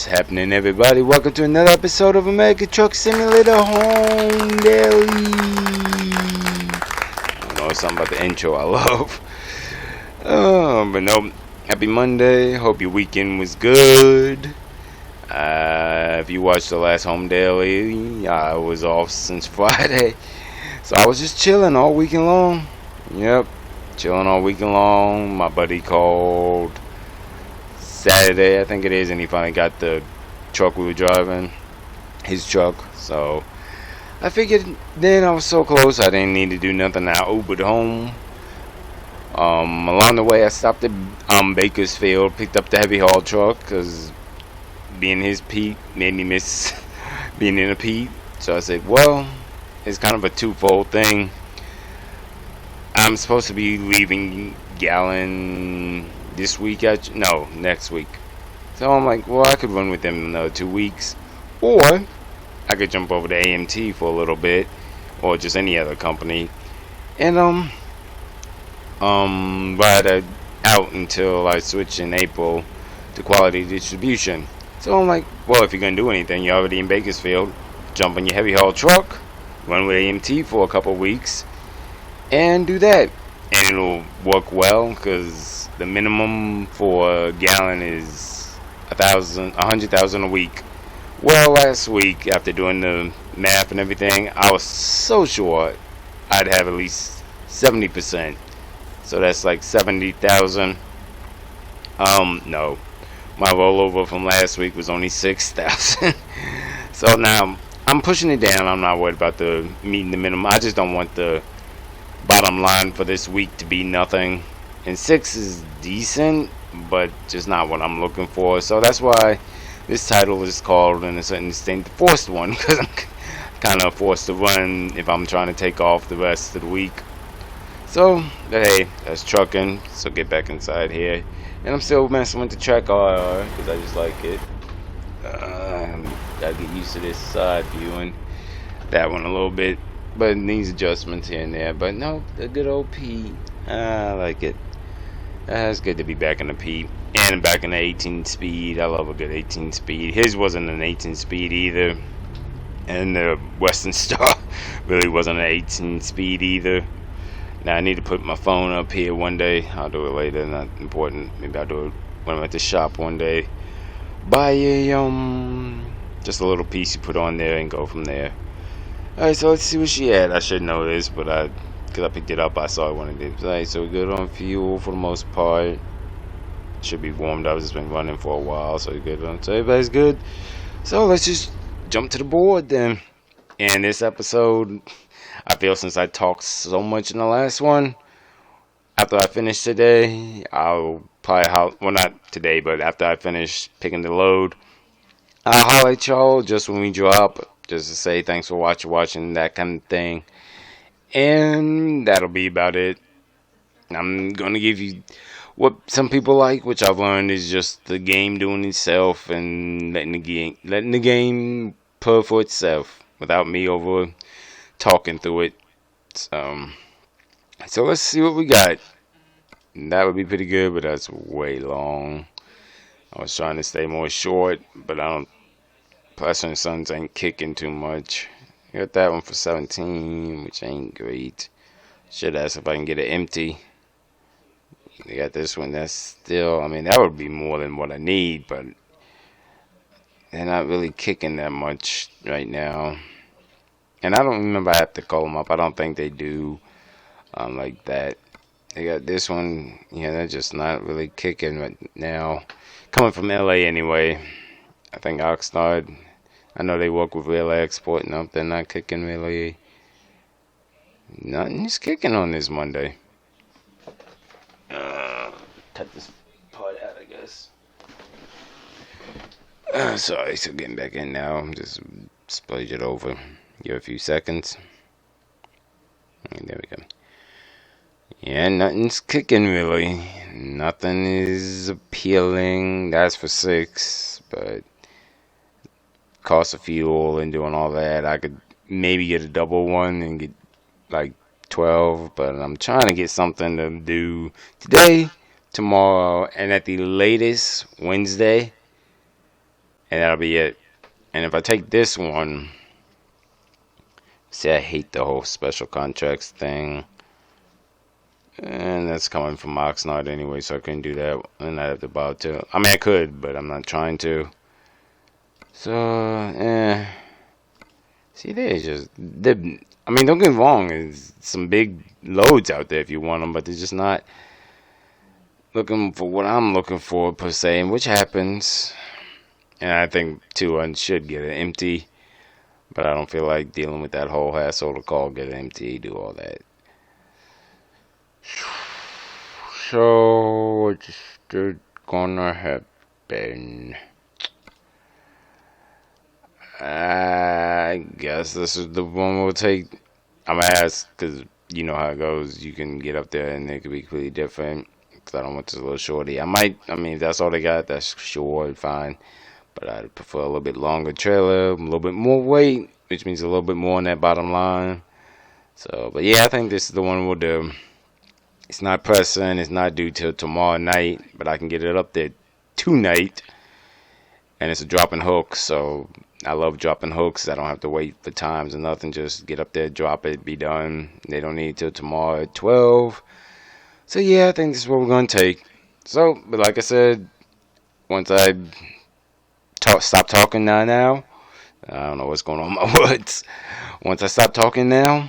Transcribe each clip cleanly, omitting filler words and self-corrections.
What's happening, everybody? Welcome to another episode of American Truck Simulator Home Daily. I don't know, something about the intro I love. But no, happy Monday. Hope your weekend was good. If you watched the last Home Daily, I was off since Friday. So I was just chilling all weekend long. Yep, chilling all weekend long. My buddy called Saturday, I think it is, and he finally got the truck we were driving, his truck. So I figured then I was so close, I didn't need to do nothing. I Ubered home. Along the way, I stopped at Bakersfield, picked up the heavy haul truck because being his Pete made me miss being in a Pete. So I said, well, it's kind of a twofold thing. I'm supposed to be leaving Gallon this week, next week. So I'm like, well, I could run with them another 2 weeks, or I could jump over to AMT for a little bit, or just any other company, and ride it out until I switch in April to quality distribution. So I'm like, well, if you're gonna do anything, you're already in Bakersfield, jump on your heavy haul truck, run with AMT for a couple weeks, and do that, and it'll work well because the minimum for a gallon is 100,000 a week. Well, last week, after doing the math and everything, I was so sure I'd have at least 70%. So that's like 70,000. No, my rollover from last week was only 6,000. So now I'm pushing it down. I'm not worried about the meeting the minimum. I just don't want the bottom line for this week to be nothing. And 6 is decent, but just not what I'm looking for. So that's why this title is called, in a certain extent, the forced one, because I'm kind of forced to run if I'm trying to take off the rest of the week. So, hey, that's trucking. So get back inside here. And I'm still messing with the track RR because I just like it. Gotta get used to this side viewing. That one a little bit. But it needs adjustments here and there. But no, the good old P. I like it. It's good to be back in the P. And back in the 18 speed. I love a good 18 speed. His wasn't an 18 speed either. And the Western Star really wasn't an 18 speed either. Now I need to put my phone up here one day. I'll do it later, not important. Maybe I'll do it when I'm at the shop one day. Buy a just a little piece you put on there and go from there. Alright, so let's see what she had. I should know this, but because I picked it up, I saw it when it did. Alright, so we're good on fuel for the most part. Should be warmed up. It's been running for a while, so we're good on. So everybody's good. So let's just jump to the board then. And this episode, I feel since I talked so much in the last one, after I finish today, I'll probably, well, not today, but after I finish picking the load, I'll holler at y'all just when we drop, just to say thanks for watching, that kind of thing. And that'll be about it. I'm going to give you what some people like, which I've learned is just the game doing itself and letting the game purr for itself without me over talking through it. So let's see what we got. That would be pretty good, but that's way long. I was trying to stay more short, but I don't. Plus, and Sons ain't kicking too much. Got that one for 17, which ain't great. Should ask if I can get it empty. They got this one. That's still. I mean, that would be more than what I need, but they're not really kicking that much right now. And I don't remember I have to call them up. I don't think they do like that. They got this one. Yeah, they're just not really kicking right now. Coming from LA anyway. I think Oxnard. I know they work with Rail Export. Nope, they're not kicking really. Nothing's kicking on this Monday. Cut this part out, I guess. Sorry, so getting back in now. Just splurge it over. Give it a few seconds. And there we go. Yeah, nothing's kicking really. Nothing is appealing. That's for 6, but cost of fuel and doing all that, I could maybe get a double one and get like 12, but I'm trying to get something to do today, tomorrow, and at the latest Wednesday. and that'll be it. And if I take this one, see, I hate the whole special contracts thing. And that's coming from Oxnard anyway, so I couldn't do that. And I have to bow to. I mean, I could, but I'm not trying to. So, see, there's just. I mean, don't get me wrong. There's some big loads out there if you want them, but they're just not looking for what I'm looking for, per se, and which happens. And I think 2 should get it empty. But I don't feel like dealing with that whole hassle to call, get it empty, do all that. So, what's gonna happen? I guess this is the one we'll take. I'm gonna ask, because you know how it goes. You can get up there and it could be completely different. Because I don't want this little shorty. I mean, if that's all they got, that's sure, fine. But I'd prefer a little bit longer trailer, a little bit more weight, which means a little bit more on that bottom line. So, but yeah, I think this is the one we'll do. It's not pressing. It's not due till tomorrow night, but I can get it up there tonight. And it's a dropping hook, so I love dropping hooks. I don't have to wait for times or nothing. Just get up there, drop it, be done. They don't need till tomorrow at 12. So yeah, I think this is what we're going to take. So, but like I said, once I stop talking now, I don't know what's going on in my words. Once I stop talking now,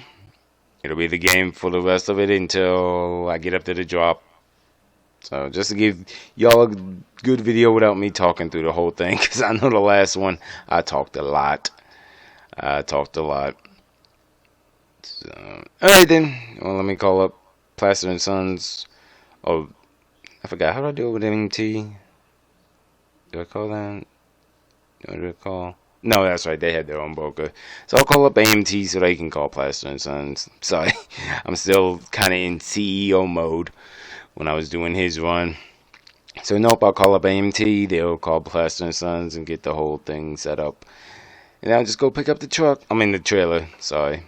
it'll be the game for the rest of it until I get up to the drop. So just to give y'all a good video without me talking through the whole thing, because I know the last one I talked a lot. So, alright then. Well, let me call up Plaster and Sons. Oh, I forgot. How do I do it with MT? Do I call that? What do I call? No, that's right. They had their own broker. So I'll call up AMT so they can call Plaster and Sons. Sorry. I'm still kind of in CEO mode when I was doing his run. So nope, I'll call up AMT. They'll call Plaster and Sons and get the whole thing set up. And I'll just go pick up the truck. I mean the trailer. Sorry.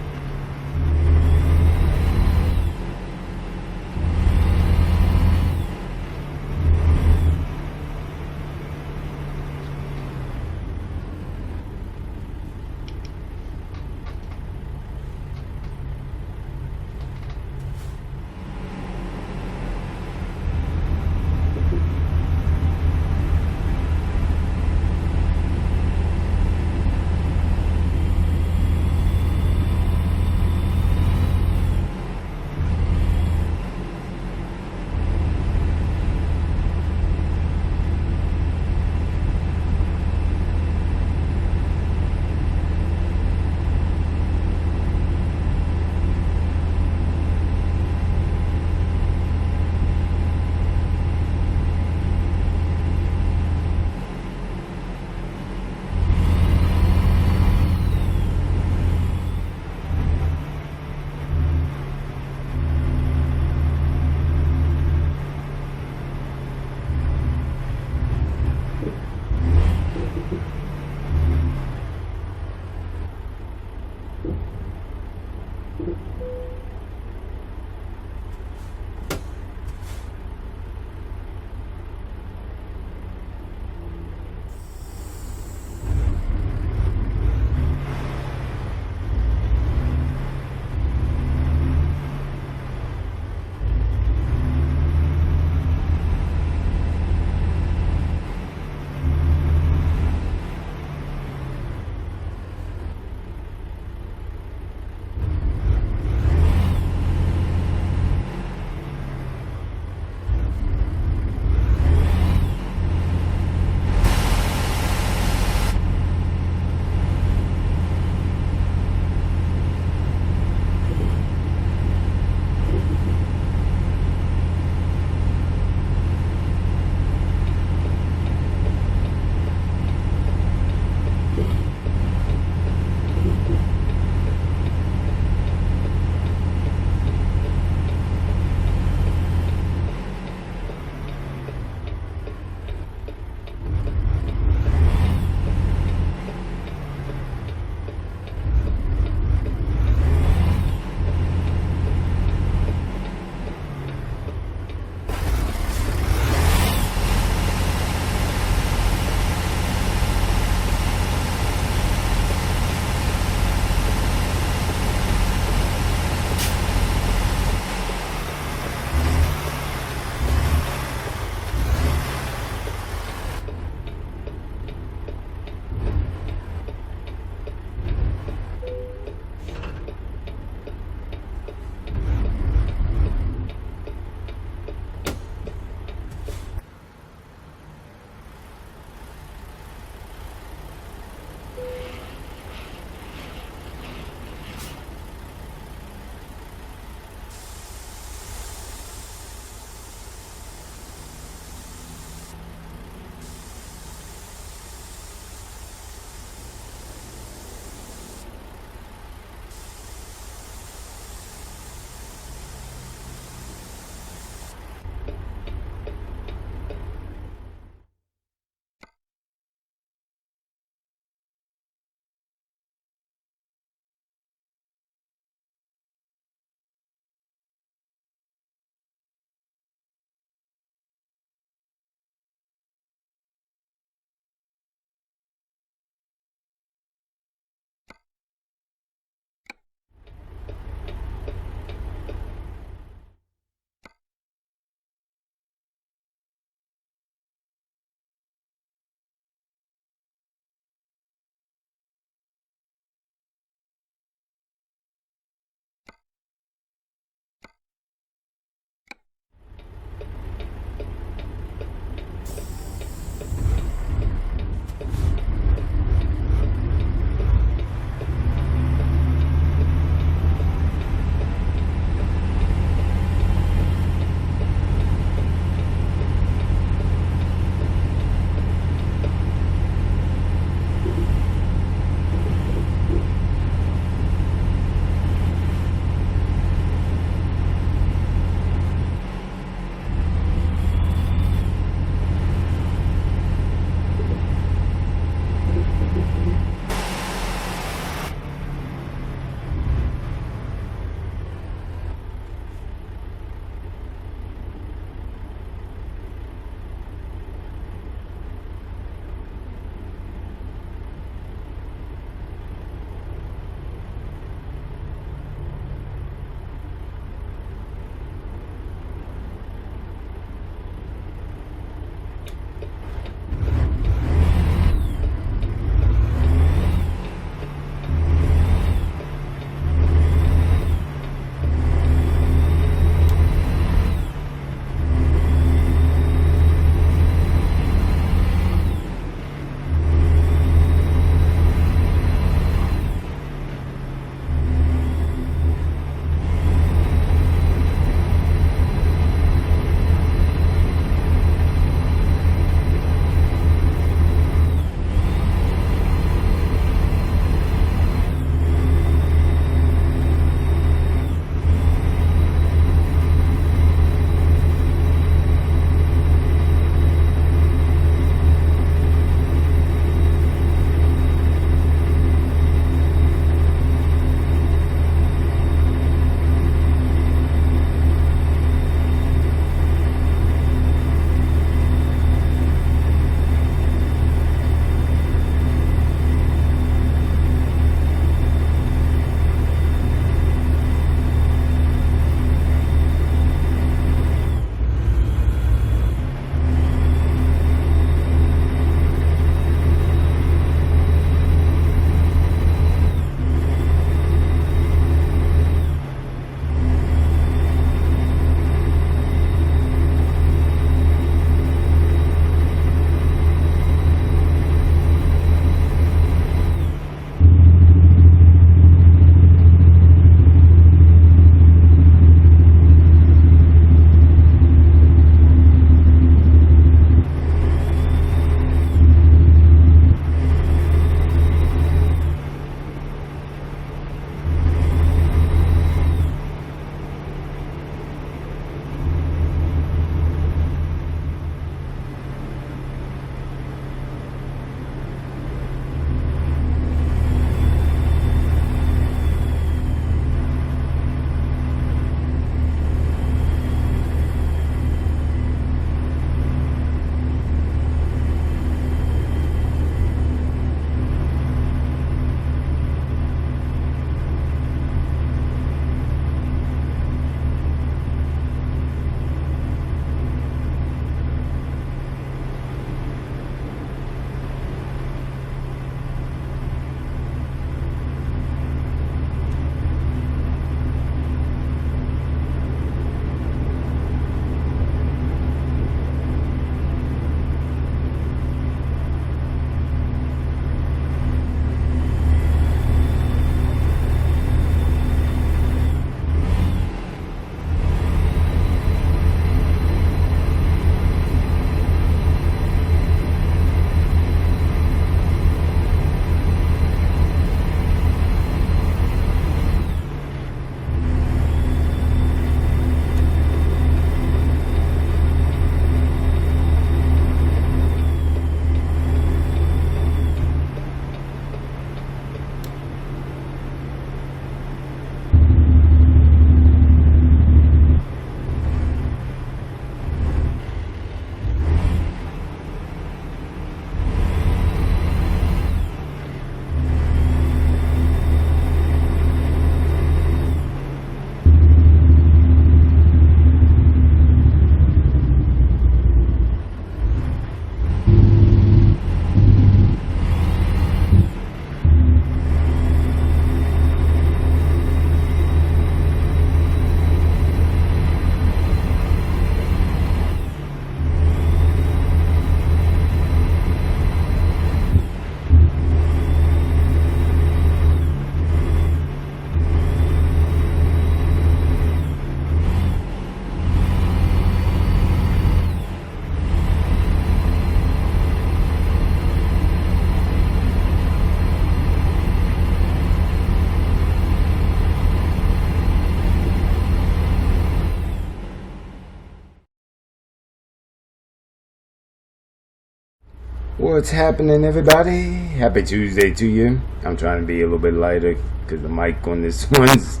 What's happening, everybody? Happy Tuesday to you. I'm trying to be a little bit lighter because the mic on this one's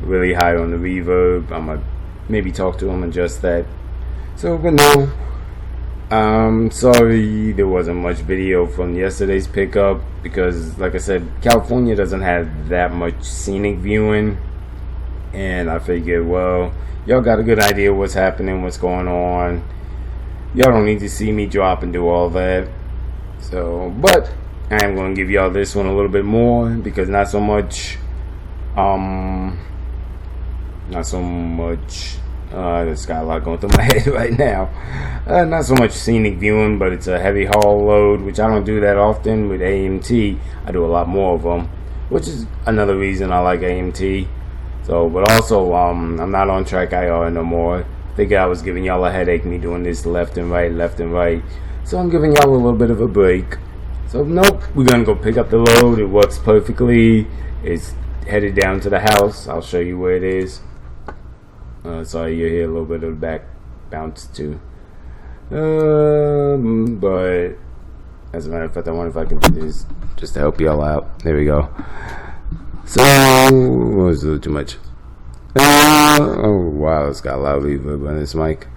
really high on the reverb. I'm gonna maybe talk to him and adjust that. So, but no, sorry there wasn't much video from yesterday's pickup because, like I said, California doesn't have that much scenic viewing, and I figured, well, y'all got a good idea what's happening, what's going on. Y'all don't need to see me drop and do all that. So, but I am going to give y'all this one a little bit more because not so much, just got a lot going through my head right now. Not so much scenic viewing, but it's a heavy haul load, which I don't do that often with AMT. I do a lot more of them, which is another reason I like AMT. So, but also, I'm not on track IR no more. Figured I was giving y'all a headache, me doing this left and right. So I'm giving y'all a little bit of a break. So nope, we're gonna go pick up the load. It works perfectly. It's headed down to the house. I'll show you where it is. Sorry, you hear a little bit of the back bounce too. But as a matter of fact, I wonder if I can do this just to help y'all out. There we go. So, was a little too much. Oh wow, it's got a lot of reverb on this mic.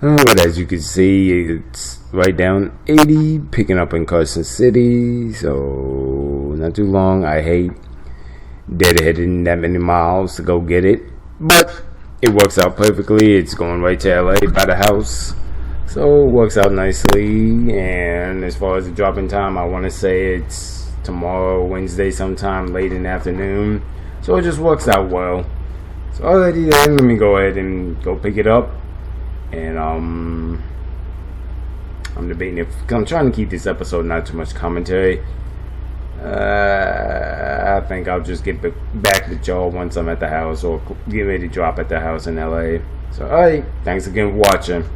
But as you can see, it's right down 80, picking up in Carson City, so not too long. I hate deadheading that many miles to go get it, but it works out perfectly. It's going right to LA by the house, so it works out nicely. And as far as the dropping time, I want to say it's tomorrow, Wednesday, sometime late in the afternoon, so it just works out well. So alrighty then, let me go ahead and go pick it up. And I'm debating if I'm trying to keep this episode not too much commentary. I think I'll just get back with y'all once I'm at the house or get ready to drop at the house in LA. So alright, thanks again for watching.